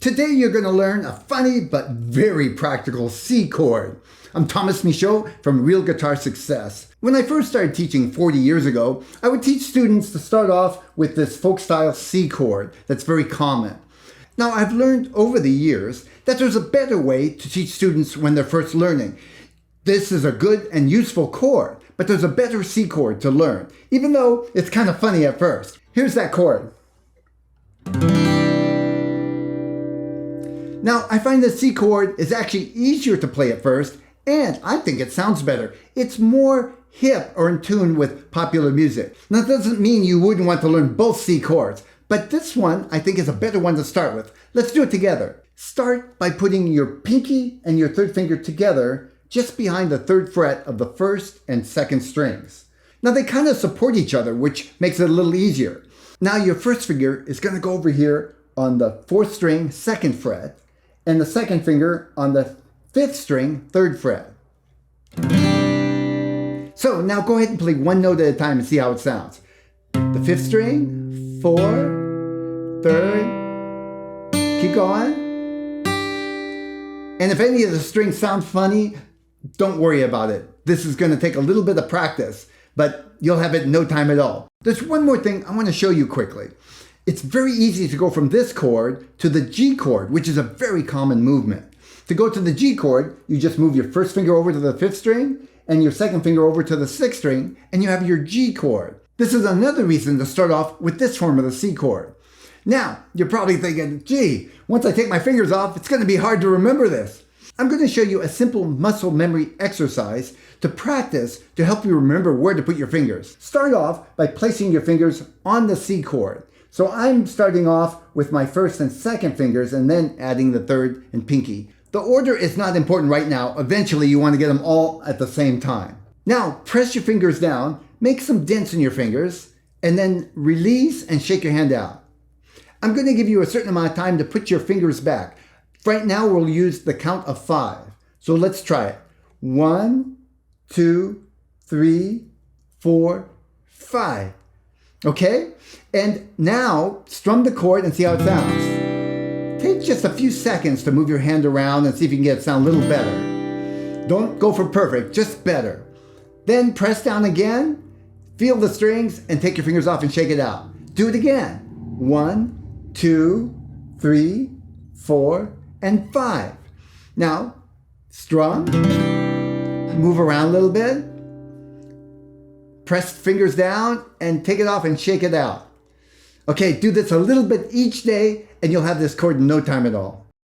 Today you're going to learn a funny but very practical C chord. I'm Tomas Michaud from Real Guitar Success. When I first started teaching 40 years ago, I would teach students to start off with this folk style C chord that's very common. Now I've learned over the years that there's a better way to teach students when they're first learning. This is a good and useful chord, but there's a better C chord to learn, even though it's kind of funny at first. Here's that chord. Now, I find the C chord is actually easier to play at first, and I think it sounds better. It's more hip or in tune with popular music. Now, that doesn't mean you wouldn't want to learn both C chords, but this one I think is a better one to start with. Let's do it together. Start by putting your pinky and your third finger together just behind the third fret of the first and second strings. Now, they kind of support each other, which makes it a little easier. Now, your first finger is going to go over here on the fourth string, second fret, and the second finger on the fifth string, third fret. So now go ahead and play one note at a time and see how it sounds. The fifth string, four, third, keep going. And if any of the strings sound funny, don't worry about it. This is going to take a little bit of practice, but you'll have it in no time at all. There's one more thing I want to show you quickly. It's very easy to go from this chord to the G chord, which is a very common movement. To go to the G chord, you just move your first finger over to the fifth string and your second finger over to the sixth string, and you have your G chord. This is another reason to start off with this form of the C chord. Now, you're probably thinking, gee, once I take my fingers off, it's going to be hard to remember this. I'm going to show you a simple muscle memory exercise to practice to help you remember where to put your fingers. Start off by placing your fingers on the C chord. So I'm starting off with my first and second fingers and then adding the third and pinky. The order is not important right now. Eventually you want to get them all at the same time. Now press your fingers down, make some dents in your fingers, and then release and shake your hand out. I'm going to give you a certain amount of time to put your fingers back. Right now we'll use the count of 5. So let's try it. 1, 2, 3, 4, 5. Okay? And now strum the chord and see how it sounds. Take just a few seconds to move your hand around and see if you can get it to sound a little better. Don't go for perfect, just better. Then press down again, feel the strings, and take your fingers off and shake it out. Do it again. 1, 2, 3, 4, and 5. Now, strum, move around a little bit, press fingers down, and take it off and shake it out. Okay, do this a little bit each day, and you'll have this chord in no time at all.